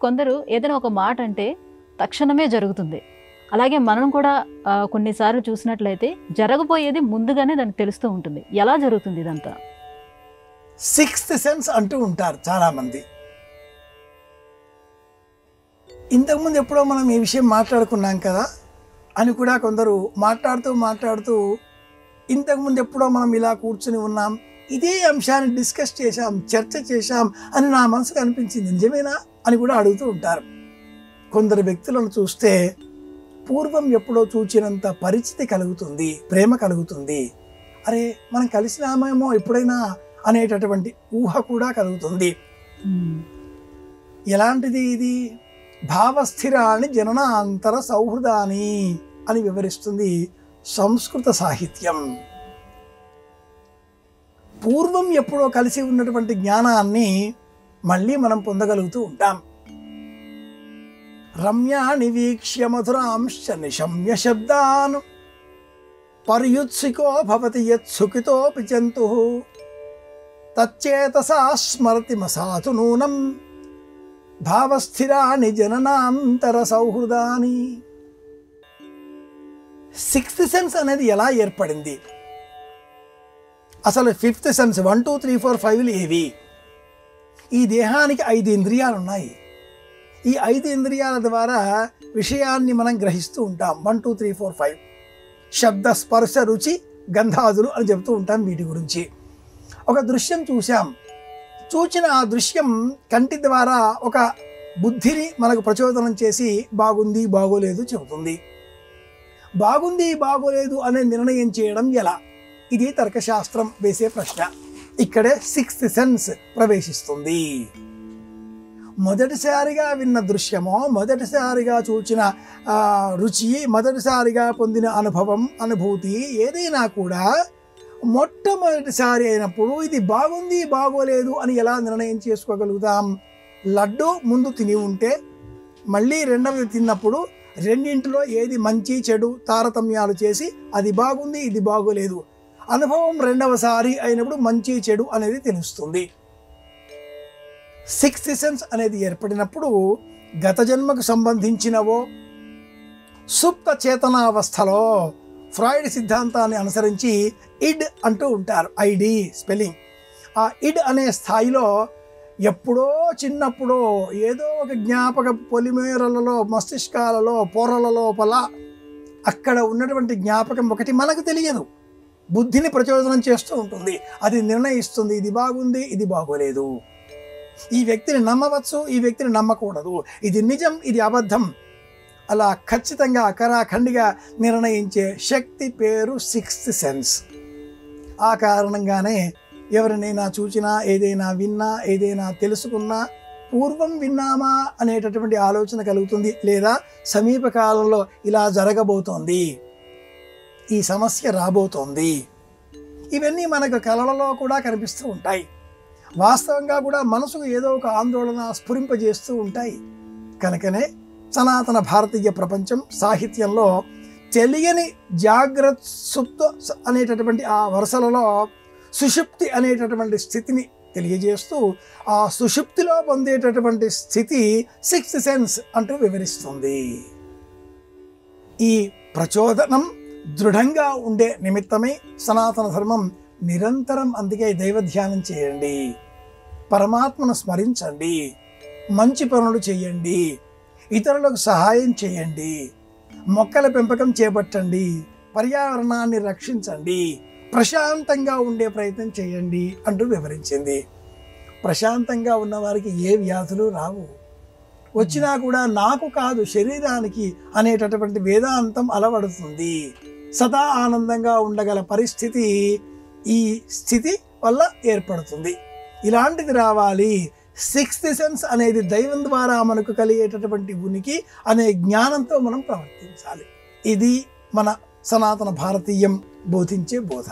కొందరు ఏదైనా ఒక మాట అంటే తక్షణమే జరుగుతుంది. అలాగే మనం కూడా కొన్నిసార్లు చూసినట్లయితే జరగబోయేది ముందుగానే దానికి తెలుస్తూ ఉంటుంది. ఎలా జరుగుతుంది ఇదంతా? సిక్స్త్ సెన్స్ అంటూ ఉంటారు చాలామంది. ఇంతకుముందు ఎప్పుడో మనం ఈ విషయం మాట్లాడుకున్నాం కదా అని కూడా కొందరు మాట్లాడుతూ ఇంతకుముందు ఎప్పుడో మనం ఇలా కూర్చుని ఉన్నాం, ఇదే అంశాన్ని డిస్కస్ చేశాం, చర్చ చేశాం అని నా మనసుకు అనిపించింది, నిజమేనా అని కూడా అడుగుతూ ఉంటారు. కొందరు వ్యక్తులను చూస్తే పూర్వం ఎప్పుడో చూచినంత పరిచితి కలుగుతుంది, ప్రేమ కలుగుతుంది. అరే మనం కలిసినామేమో ఎప్పుడైనా అనేటటువంటి ఊహ కూడా కలుగుతుంది. ఎలాంటిది ఇది? భావస్థిరాన్ని జననాంతర సౌహృదాని అని వివరిస్తుంది సంస్కృత సాహిత్యం. పూర్వం ఎప్పుడో కలిసి ఉన్నటువంటి జ్ఞానాన్ని మళ్ళీ మనం పొందగలుగుతూ ఉంటాం. రమ్యాని వీక్ష్య మధురాంశ్చ నిశమ్య శబ్దాన్ పర్యుత్సికో భవతి యత్సుఖితోపి జంతుః తచ్చేతసా స్మరతి మసాతు నూనం భావస్థిరాని జననాంతర సౌహృదాని. సిక్స్త్ సెన్స్ అనేది ఎలా ఏర్పడింది? అసలు ఫిఫ్త్ సెన్స్ 1, 2, 3, 4, 5 ఏవి? ఈ దేహానికి 5 ఇంద్రియాలు ఉన్నాయి. ఈ 5 ఇంద్రియాల ద్వారా విషయాన్ని మనం గ్రహిస్తూ ఉంటాం. 1, 2, 3, 4, 5 శబ్ద స్పర్శ రుచి గంధాదులు అని చెప్తూ ఉంటాం. వీటి గురించి ఒక దృశ్యం చూసిన ఆ దృశ్యం కంటి ద్వారా ఒక బుద్ధిని మనకు ప్రచోదనం చేసి బాగుంది బాగోలేదు చెబుతుంది. బాగుంది బాగోలేదు అనే నిర్ణయం చేయడం ఎలా? ఇది తర్కశాస్త్రం వేసే ప్రశ్న. ఇక్కడే సిక్స్త్ సెన్స్ ప్రవేశిస్తుంది. మొదటిసారిగా విన్న దృశ్యమో, మొదటిసారిగా చూచిన రుచి, మొదటిసారిగా పొందిన అనుభూతి ఏదైనా కూడా మొట్టమొదటిసారి అయినప్పుడు ఇది బాగుంది బాగోలేదు అని ఎలా నిర్ణయం చేసుకోగలుగుతాం? లడ్డు ముందు తిని ఉంటే మళ్ళీ రెండవది తిన్నప్పుడు రెండింటిలో ఏది మంచి చెడు తారతమ్యాలు చేసి అది బాగుంది ఇది బాగోలేదు, అనుభవం రెండవసారి అయినప్పుడు మంచి చెడు అనేది తెలుస్తుంది. సిక్స్త్ సెన్స్ అనేది ఏర్పడినప్పుడు గత జన్మకు సంబంధించినవో సుప్త చేతనావస్థలో ఫ్రాయిడ్ సిద్ధాంతాన్ని అనుసరించి ఇడ్ అంటూ ఉంటారు. ID spelling. ఆ ఇడ్ అనే స్థాయిలో ఎప్పుడో చిన్నప్పుడో ఏదో ఒక జ్ఞాపక పొలిమేరలలో, మస్తిష్కాలలో, పొరల లోపల అక్కడ ఉన్నటువంటి జ్ఞాపకం ఒకటి మనకు తెలియదు, బుద్ధిని ప్రచోదనం చేస్తూ ఉంటుంది. అది నిర్ణయిస్తుంది ఇది బాగుంది ఇది బాగోలేదు, ఈ వ్యక్తిని నమ్మవచ్చు ఈ వ్యక్తిని నమ్మకూడదు, ఇది నిజం ఇది అబద్ధం. అలా ఖచ్చితంగా కరాఖండిగా నిర్ణయించే శక్తి పేరు సిక్స్త్ సెన్స్. ఆ కారణంగానే ఎవరినైనా చూచినా, ఏదైనా విన్నా, ఏదైనా తెలుసుకున్నా పూర్వం విన్నామా అనేటటువంటి ఆలోచన కలుగుతుంది. లేదా సమీప కాలంలో ఇలా జరగబోతోంది, ఈ సమస్య రాబోతోంది. ఇవన్నీ మనకు కళలలో కూడా కనిపిస్తూ ఉంటాయి. వాస్తవంగా కూడా మనసుకు ఏదో ఒక ఆందోళన స్ఫురింపజేస్తూ ఉంటాయి. కనుకనే సనాతన భారతీయ ప్రపంచం సాహిత్యంలో తెలియని జాగ్రత్త సుప్త అనేటటువంటి ఆ వరుసలలో సుషుప్తి అనేటటువంటి స్థితిని తెలియజేస్తూ ఆ సుషుప్తిలో పొందేటటువంటి స్థితి సిక్స్త్ సెన్స్ అంటూ వివరిస్తుంది. ఈ ప్రచోదనం దృఢంగా ఉండే నిమిత్తమై సనాతన ధర్మం నిరంతరం అందుకే దైవ ధ్యానం చేయండి, పరమాత్మను స్మరించండి, మంచి పనులు చేయండి, ఇతరులకు సహాయం చేయండి, మొక్కల పెంపకం చేపట్టండి, పర్యావరణాన్ని రక్షించండి, ప్రశాంతంగా ఉండే ప్రయత్నం చేయండి అంటూ వివరించింది. ప్రశాంతంగా ఉన్నవారికి ఏ వ్యాధులు రావు, వచ్చినా కూడా నాకు కాదు శరీరానికి అనేటటువంటి వేదాంతం అలవడుతుంది. సదా ఆనందంగా ఉండగల పరిస్థితి ఈ స్థితి వల్ల ఏర్పడుతుంది. ఇలాంటిది రావాలి. సిక్స్త్ సెన్స్ అనేది దైవం ద్వారా మనకు కలిగేటటువంటి ఉనికి అనే జ్ఞానంతో మనం ప్రవర్తించాలి. ఇది మన సనాతన భారతీయం బోధించే బోధ.